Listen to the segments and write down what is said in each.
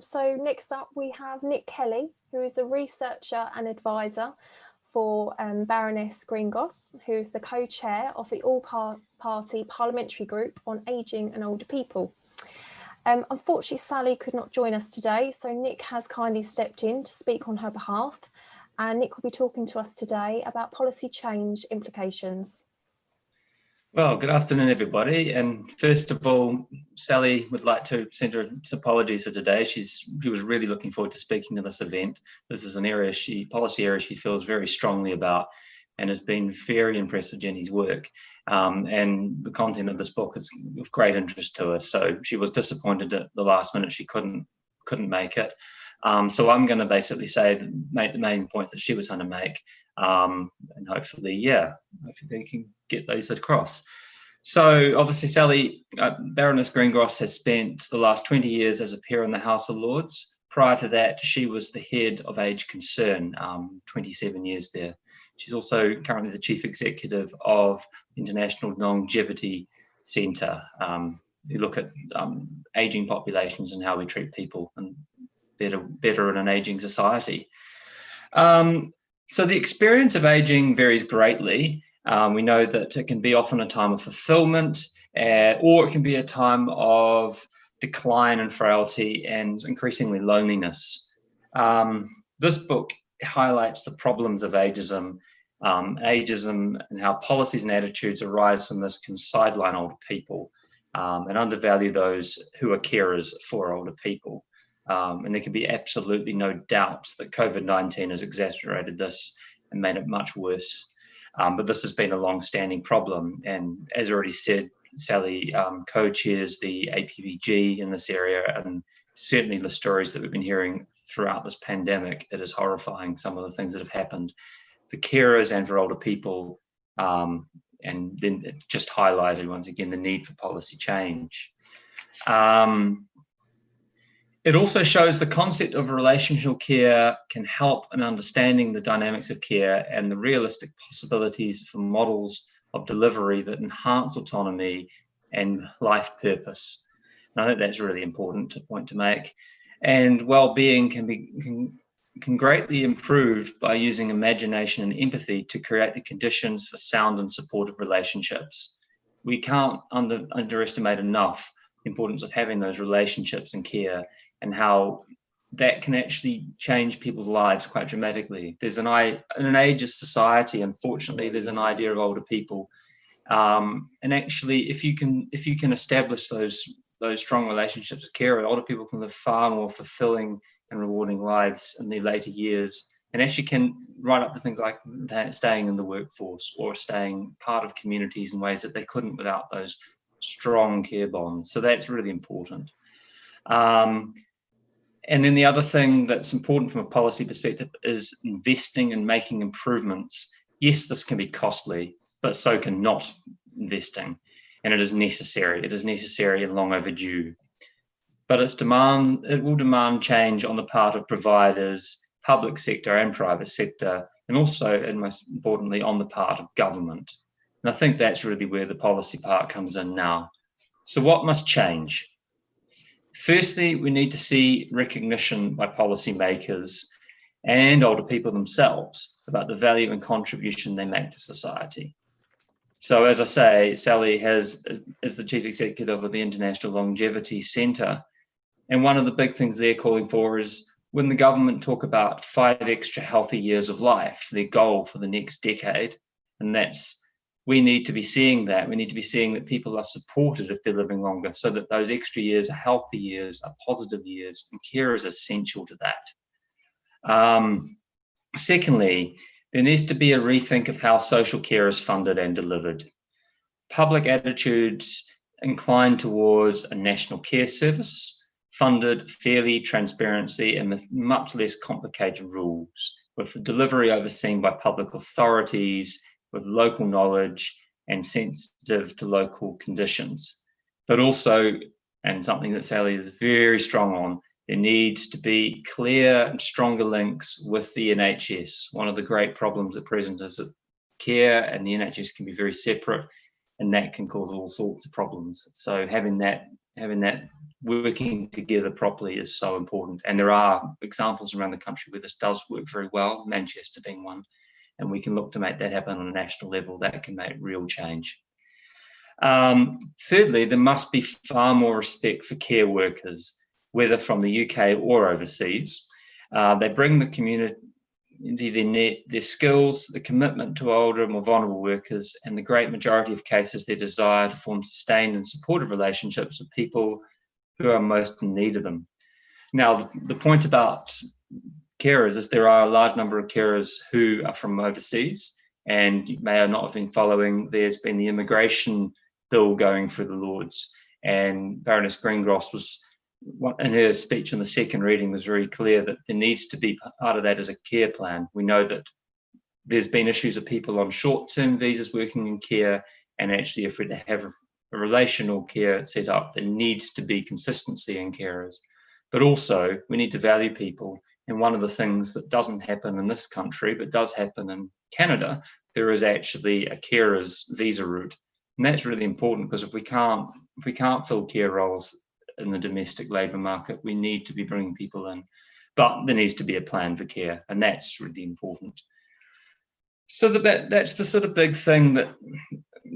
So next up we have Nick Kelly, who is a researcher and advisor for Baroness Gringos, who's the co-chair of the all-party parliamentary group on ageing and older people. Unfortunately, Sally could not join us today, so Nick has kindly stepped in to speak on her behalf, and Nick will be talking to us today about policy change implications. Well, good afternoon, everybody. And first of all, Sally would like to send her apologies for today. She was really looking forward to speaking to this event. This is an area policy area she feels very strongly about, and has been very impressed with Jenny's work. And the content of this book is of great interest to her. So she was disappointed at the last minute she couldn't make it. So I'm going to basically make the main points that she was going to make, and hopefully they can get those across. So obviously, Sally, Baroness Gringos has spent the last 20 years as a peer in the House of Lords. Prior to that, she was the head of Age Concern, 27 years there. She's also currently the chief executive of International Longevity Centre, who look at ageing populations and how we treat people and better in an ageing society. So the experience of ageing varies greatly. We know that it can be often a time of fulfillment, or it can be a time of decline and frailty and increasingly loneliness. This book highlights the problems of ageism and how policies and attitudes arise from this can sideline older people and undervalue those who are carers for older people. And there can be absolutely no doubt that COVID-19 has exacerbated this and made it much worse. But this has been a long-standing problem. And as already said, Sally co-chairs the APVG in this area, and certainly the stories that we've been hearing throughout this pandemic, it is horrifying, some of the things that have happened for carers and for older people. And then it just highlighted once again the need for policy change. It also shows the concept of relational care can help in understanding the dynamics of care and the realistic possibilities for models of delivery that enhance autonomy and life purpose. And I think that's a really important point to make. And well-being can greatly improve by using imagination and empathy to create the conditions for sound and supportive relationships. We can't underestimate enough the importance of having those relationships in care, and how that can actually change people's lives quite dramatically. There's in an ageist society, unfortunately, there's an idea of older people, and actually, if you can establish those strong relationships with care, older people can live far more fulfilling and rewarding lives in their later years, and actually can right up to things like staying in the workforce or staying part of communities in ways that they couldn't without those strong care bonds. So that's really important. And then the other thing that's important from a policy perspective is investing and making improvements. Yes, this can be costly, but so can not investing. And it is necessary. It is necessary and long overdue. But it will demand change on the part of providers, public sector and private sector, and also, and most importantly, on the part of government. And I think that's really where the policy part comes in now. So what must change? Firstly, we need to see recognition by policymakers and older people themselves about the value and contribution they make to society. So as I say, Sally is the chief executive of the International Longevity Centre. And one of the big things they're calling for is when the government talk about 5 extra healthy years of life, their goal for the next decade, and we need to be seeing that. We need to be seeing that people are supported if they're living longer, so that those extra years are healthy years, are positive years, and care is essential to that. Secondly, there needs to be a rethink of how social care is funded and delivered. Public attitudes incline towards a national care service, funded fairly, transparency, and with much less complicated rules, with the delivery overseen by public authorities, with local knowledge and sensitive to local conditions. But also, and something that Sally is very strong on, there needs to be clear and stronger links with the NHS. One of the great problems at present is that care and the NHS can be very separate, and that can cause all sorts of problems. So having that working together properly is so important. And there are examples around the country where this does work very well, Manchester being one, and we can look to make that happen on a national level. That can make real change. Thirdly, there must be far more respect for care workers, whether from the UK or overseas. They bring the community their skills, the commitment to older and more vulnerable workers, and the great majority of cases, their desire to form sustained and supportive relationships with people who are most in need of them. Now, the point about carers is there are a large number of carers who are from overseas, and you may not have been following, there's been the immigration bill going through the Lords, and Baroness Greengross was, in her speech in the second reading, was very clear that there needs to be part of that as a care plan. We know that there's been issues of people on short-term visas working in care, and actually if we have a relational care set up, there needs to be consistency in carers. But also we need to value people, and one of the things that doesn't happen in this country but does happen in Canada, there is actually a carer's visa route, and that's really important, because if we can't fill care roles in the domestic labour market, we need to be bringing people in, but there needs to be a plan for care, and that's really important. So that's the sort of big thing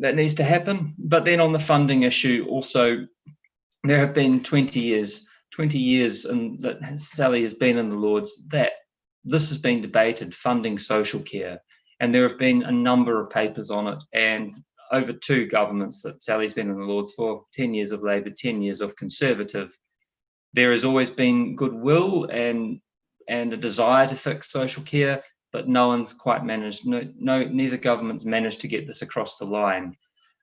that needs to happen. But then on the funding issue, also there have been 20 years and that Sally has been in the Lords, that this has been debated, funding social care, and there have been a number of papers on it, and over 2 governments that Sally's been in the Lords for, 10 years of Labour, 10 years of Conservative. There has always been goodwill and a desire to fix social care, but no one's quite managed, neither government's managed to get this across the line.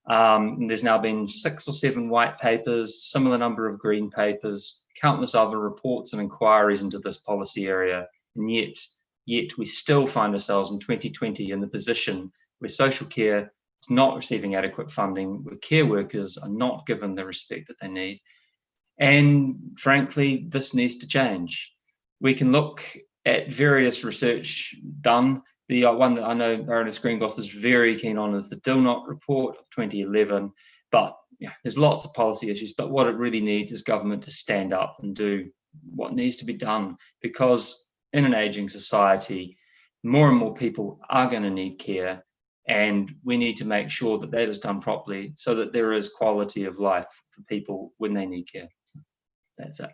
There's now been 6 or 7 white papers, similar number of green papers, countless other reports and inquiries into this policy area, and yet we still find ourselves in 2020 in the position where social care is not receiving adequate funding, where care workers are not given the respect that they need. And frankly, this needs to change. We can look at various research done. The one that I know Baroness Greengross is very keen on is the Dilnot report of 2011. But there's lots of policy issues, but what it really needs is government to stand up and do what needs to be done, because in an ageing society, more and more people are going to need care, and we need to make sure that that is done properly so that there is quality of life for people when they need care. So that's it.